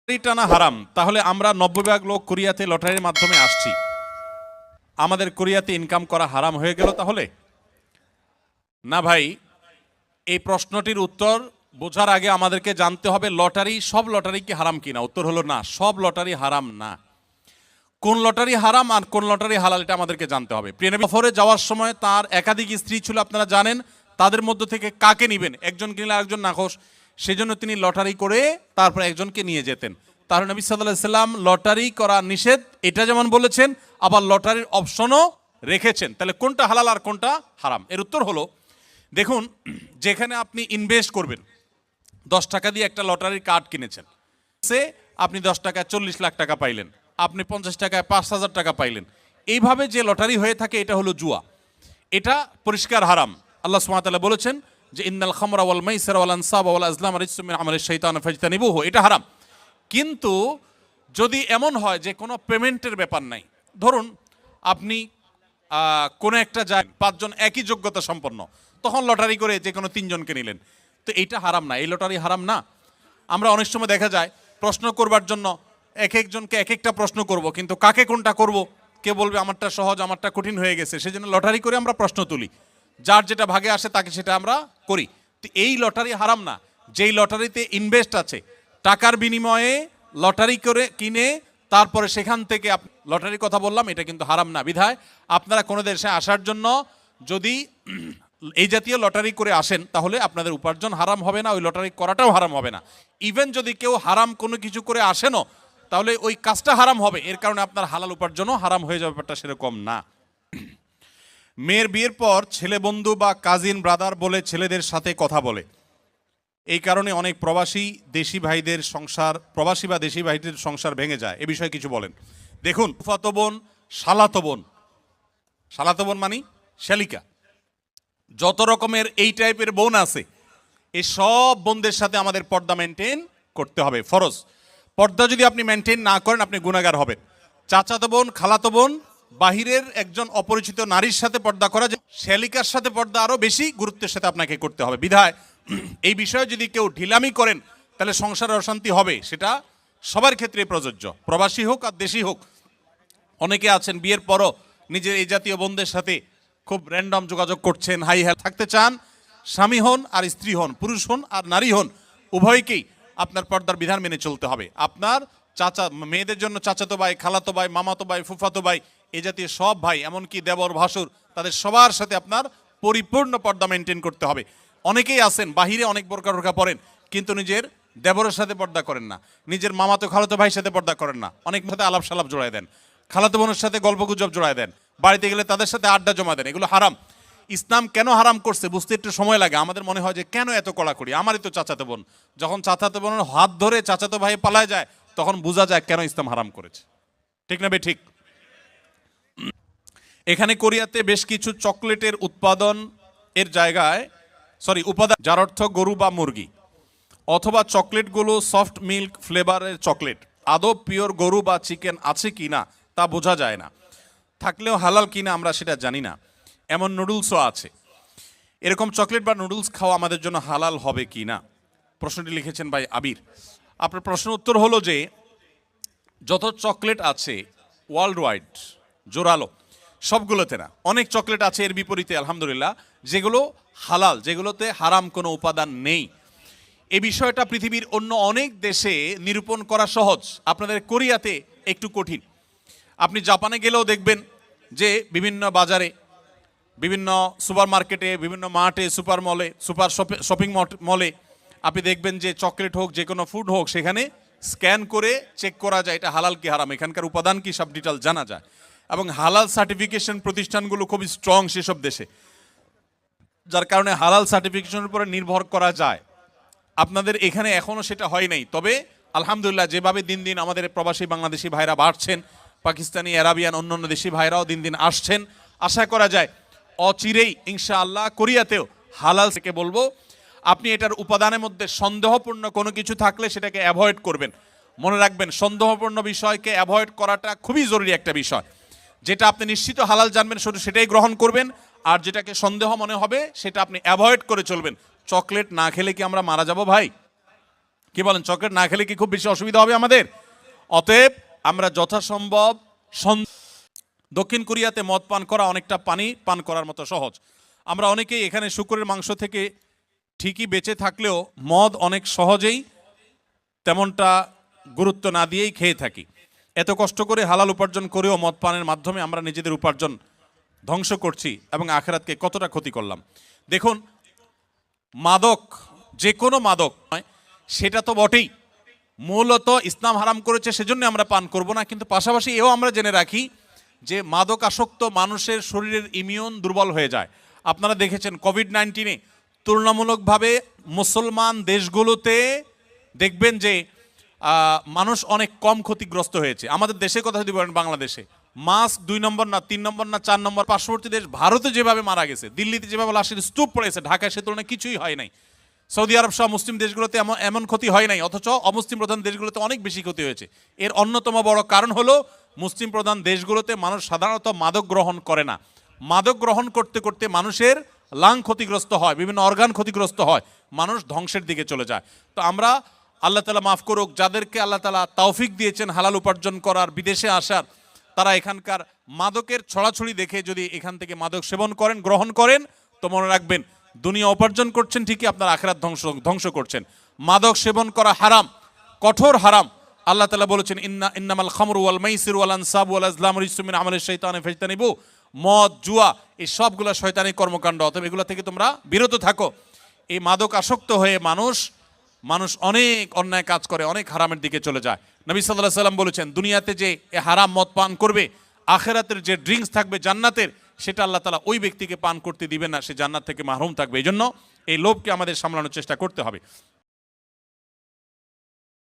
Lottery টানা হারাম, তাহলে আমরা 90% লোক কোরিয়াতে লটারির মাধ্যমে আসছি, আমাদের কোরিয়াতে ইনকাম করা হারাম হয়ে গেল তাহলে? না ভাই, এই প্রশ্নটির উত্তর বোঝার আগে আমাদেরকে জানতে হবে লটারি, সব লটারি কি হারাম কিনা। উত্তর হলো না, সব লটারি হারাম না। কোন লটারি হারাম আর কোন লটারি হালাল এটা আমাদেরকে জানতে হবে। প্রিয় নবী সফরে যাওয়ার সময় তার একাধিক স্ত্রী ছিল, আপনারা জানেন। তাদের মধ্য থেকে কাকে নিবেন, একজনকে নিলে আরেকজন নাখোশ, সেজন্য তিনি লটারি করে তারপর একজনকে নিয়ে যেতেন। তাহলে নবী সাল্লাল্লাহু আলাইহি সাল্লাম লটারি করা নিষেধ এটা যেমন বলেছেন, আবার লটারির অপশনও রেখেছেন। তাহলে কোনটা হালাল আর কোনটা হারাম? এর উত্তর হলো, দেখুন, যেখানে আপনি ইনভেস্ট করবেন, 10 টাকা দিয়ে একটা লটারির কার্ড কিনেছেন, সে আপনি 10 টাকায় 40 লাখ টাকা পাইলেন, আপনি 50 টাকায় 5,000 টাকা পাইলেন। এইভাবে যে লটারি হয়ে থাকে এটা হলো জুয়া, এটা পরিষ্কার হারাম। আল্লাহ সুবহানাহু ওয়া তাআলা বলেছেন যে ইন্নাল খামরা ওয়াল মাইসিরা ওয়াল আনসাবা ওয়াল আজলাম রিজসুম মিন আমালিশ শাইতান ফাজতানিবুহু, এটা হারাম। কিন্তু যদি এমন হয় যে কোনো পেমেন্টের ব্যাপার নাই, ধরুন আপনি কোনো একটা যায় 5 জন একই যোগ্যতা সম্পন্ন, তখন লটারি করে যে কোনো 3 জনকে নিলেন, তো এইটা হারাম না, এই লটারি হারাম না। আমরা অনেক সময় দেখা যায় প্রশ্ন করবার জন্য এক একজনকে এক একটা প্রশ্ন করব, কিন্তু কাকে কোনটা করব, কে বলবে আমারটা সহজ আমারটা কঠিন হয়ে গেছে, সেজন্য লটারি করে আমরা প্রশ্ন তুলি, যার যেটা ভাগে আসে তাকে সেটা আমরা করি। তো এই লটারি হারাম না। যেই লটারিতে ইনভেস্ট আছে, টাকার বিনিময়ে লটারি করে কিনে তারপরে সেখান থেকে লটারির কথা বললাম, এটা কিন্তু হারাম না। বিধায় আপনারা কোনো দেশে আসার জন্য যদি এই জাতীয় লটারি করে আসেন, তাহলে আপনাদের উপার্জন হারাম হবে না, ওই লটারি করাটাও হারাম হবে না। ইভেন যদি কেউ হারাম কোনো কিছু করে আসেনও, তাহলে ওই কাজটা হারাম হবে, এর কারণে আপনার হালাল উপার্জনও হারাম হয়ে যাবে, ব্যাপারটা সেরকম না। মেয়ের বিয়ের পর ছেলে বন্ধু বা কাজিন ব্রাদার বলে ছেলেদের সাথে কথা বলে, এই কারণে অনেক প্রবাসী দেশি ভাইদের সংসার, প্রবাসী বা দেশি ভাইদের সংসার ভেঙে যায়, এ বিষয়ে কিছু বলেন। দেখুন, ফুফাতো বোন, শালাতো বোন, শালাতো বোন মানে শালিকা, যত রকমের এই টাইপের বোন আছে, এই সব বোনদের সাথে আমাদের পর্দা মেনটেন করতে হবে, ফরজ। পর্দা যদি আপনি মেনটেন না করেন, আপনি গুনাহগার হবেন। চাচাতো বোন, খালাতো বোন, বাহিরের একজন অপরিচিত নারীর সাথে পর্দা করা, শ্যালিকার সাথে পর্দা আরো বেশি গুরুত্বের সাথে আপনাকে করতে হবে। বিধায় এই বিষয়ে যদি কেউ ঢিলামি করেন, তাহলে সংসারে অশান্তি হবে, সেটা সবার ক্ষেত্রে প্রযোজ্য, প্রবাসী হোক আর দেশি হোক। অনেকে আছেন বিয়ের পরও নিজের এই জাতীয় বোনদের সাথে খুব র্যান্ডম যোগাযোগ করছেন, হাই হ্যাঁ থাকতে চান। স্বামী হন আর স্ত্রী হন, পুরুষ হন আর নারী হন, উভয়কেই আপনার পর্দার বিধান মেনে চলতে হবে। আপনার চাচা, মেয়েদের জন্য চাচাতো ভাই, খালাতো ভাই, মামাতো ভাই, ফুফাতো ভাই, এই জাতীয় সব ভাই, এমনকি দেবর ভাসুর, তাদের সবার সাথে আপনার পরিপূর্ণ পর্দা মেনটেন করতে হবে। অনেকেই আছেন বাহিরে অনেক বোরকা পরেন, কিন্তু নিজের দেবরের সাথে পর্দা করেন না, নিজের মামাতো খালাতো ভাইয়ের সাথে পর্দা করেন না, অনেক সাথে আলাপ সালাপ জোড়ায় দেন, খালাতো বোনের সাথে গল্পগুজব জোড়ায় দেন, বাড়িতে গেলে তাদের সাথে আড্ডা জমা দেন, এগুলো হারাম। ইসলাম কেন হারাম করছে বুঝতে একটু সময় লাগে। আমাদের মনে হয় যে কেন এত কড়াকড়ি, আমারই তো চাচাতো বোন। যখন চাচাতো বোনের হাত ধরে চাচাতো ভাই পালায় যায়, তখন বোঝা যায় কেন ইসলাম হারাম করেছে। ঠিক না বে ঠিক? এখানে কোরিয়াতে বেশ কিছু চকলেটের উৎপাদন এর জায়গায় উপাদান, যার অর্থ গরু বা মুরগি, অথবা চকলেটগুলো সফট মিল্ক ফ্লেভারের চকলেট, আদৌ পিওর গরু বা চিকেন আছে কিনা তা বোঝা যায় না, থাকলেও হালাল কিনা আমরা সেটা জানি না। এমন নুডলসও আছে। এরকম চকলেট বা নুডলস খাওয়া আমাদের জন্য হালাল হবে কি না? প্রশ্নটি লিখেছেন ভাই আবির। আপনার প্রশ্ন উত্তর হলো যে যত চকলেট আছে ওয়ার্ল্ড ওয়াইড, জোরালো, সবগুলোতে না, অনেক চকলেট আছে এর বিপরীতে আলহামদুলিল্লাহ, যেগুলো হালাল, যেগুলোতে হারাম কোনো উপাদান নেই। এই বিষয়টা পৃথিবীর অন্য অনেক দেশে নিরূপণ করা সহজ, আপনাদের কোরিয়াতে একটু কঠিন। আপনি জাপানে গেলেও দেখবেন যে বিভিন্ন বাজারে, বিভিন্ন সুপার মার্কেটে, বিভিন্ন মার্টে, সুপার মলে, সুপার শপিং মলে আপনি দেখবেন যে চকলেট হোক, যে কোনো ফুড হোক, সেখানে স্ক্যান করে চেক করা যায় এটা হালাল কি হারাম, এখানকার উপাদান কি, সব ডিটেল জানা যায়। এবং হালাল সার্টিফিকেশন প্রতিষ্ঠানগুলো খুবই স্ট্রং সেসব দেশে, যার কারণে হালাল সার্টিফিকেশনের উপরে নির্ভর করা যায়। আপনাদের এখানে এখনও সেটা হয় নাই, তবে আলহামদুলিল্লাহ যেভাবে দিন দিন আমাদের প্রবাসী বাংলাদেশি ভাইরা বাড়ছেন, পাকিস্তানি, আরাবিয়ান, অন্যান্য দেশি ভাইরাও দিন দিন আসছেন, আশা করা যায় অচিরেই ইনশাআল্লাহ কোরিয়াতেও হালাল থেকে বলবো। আপনি এটার উপাদানের মধ্যে সন্দেহপূর্ণ কোনো কিছু থাকলে সেটাকে অ্যাভয়েড করবেন। মনে রাখবেন, সন্দেহপূর্ণ বিষয়কে অ্যাভয়েড করাটা খুবই জরুরি একটা বিষয়। যেটা আপনি নিশ্চিত হালাল জানবেন শুধু সেটাই গ্রহণ করবেন, আর যেটাকে সন্দেহ মনে হবে সেটা আপনি অ্যাভয়েড করে চলবেন। চকলেট না খেলে কি আমরা মারা যাব ভাই? কি বলেন, চকলেট না খেলে কি খুব বেশি অসুবিধা হবে আমাদের? অতএব আমরা যথাসম্ভব দক্ষিণ কোরিয়াতে মদ পান করা অনেকটা পানি পান করার মতো সহজ। আমরা অনেকেই এখানে শুকরের মাংস থেকে ঠিকই বেঁচে থাকলেও মদ অনেক সহজেই তেমনটা গুরুত্ব না দিয়েই খেয়ে থাকি। এত কষ্ট করে হালাল উপার্জন করেও মদ পানের মাধ্যমে আমরা নিজেদের উপার্জন ধ্বংস করছি এবং আখিরাতকে কতটা ক্ষতি করলাম। দেখুন, মাদক, যে কোনো মাদক নয় সেটা তো বটেই, মূলত ইসলাম হারাম করেছে সেজন্য আমরা পান করব না, কিন্তু পাশাপাশি এও আমরা জেনে রাখি যে মাদক আসক্ত মানুষের শরীরের ইমিউন দুর্বল হয়ে যায়। আপনারা দেখেছেন কোভিড-19 তুলনামূলকভাবে মুসলমান দেশগুলোতে দেখবেন যে মানুষ অনেক কম ক্ষতিগ্রস্ত হয়েছে। আমাদের দেশের কথা যদি বলেন, বাংলাদেশে মাস্ক 2 নম্বর না 3 নম্বর না 4 নম্বর, পার্শ্ববর্তী দেশ ভারতে যেভাবে মারা গেছে, দিল্লিতে যেভাবে লাশের স্তূপ পড়েছে, ঢাকায় সে তুলনায় কিছুই হয় নাই। সৌদি আরব সহ মুসলিম দেশগুলোতে এমন ক্ষতি হয় নাই, অথচ অমুসলিম প্রধান দেশগুলোতে অনেক বেশি ক্ষতি হয়েছে। এর অন্যতম বড় কারণ হলো মুসলিম প্রধান দেশগুলোতে মানুষ সাধারণত মাদক গ্রহণ করে না। মাদক গ্রহণ করতে করতে মানুষের লাং ক্ষতিগ্রস্ত হয়, বিভিন্ন অর্গান ক্ষতিগ্রস্ত হয়, মানুষ ধ্বংসের দিকে চলে যায়। তো আমরা, আল্লাহ তাআলা মাফ করুক, যাদেরকে আল্লাহ তাআলা তৌফিক দিয়েছেন হালাল উপার্জন করার, বিদেশে আসার, তারা এখানকার মাদকের ছড়াছড়ি দেখে যদি এখান থেকে মাদক সেবন করেন, গ্রহণ করেন, তো মনে রাখবেন দুনিয়া উপার্জন করছেন ঠিকই, আপনার আখিরাত ধ্বংস করছেন। মাদক সেবন করা হারাম, কঠোর হারাম। আল্লাহ তাআলা বলেছেন ইন্নামাল খামরু ওয়াল মাইসিরু ওয়াল আনসাবু ওয়াল আজলামু রিজসুম মিন আমালিশ শাইতানি ফাজতানিবু। মদ, জুয়া, এই সবগুলো শয়তানি কর্মকাণ্ড, অতএব এগুলো থেকে তোমরা বিরত থাকো। এই মাদক আসক্ত হয়ে মানুষ অনেক অন্যায় কাজ করে, অনেক হারামের দিকে চলে যায়। নবী সাল্লাল্লাহু আলাইহি সাল্লাম বলেছেন, দুনিয়াতে যে এ হারাম মদ পান করবে, আখিরাতের যে ড্রিঙ্কস থাকবে জান্নাতের, সেটা আল্লাহ তাআলা ওই ব্যক্তিকে পান করতে দিবেন না, সে জান্নাত থেকে মাহরুম থাকবে। এই জন্য এই লোভকে আমাদের সামলানোর চেষ্টা করতে হবে।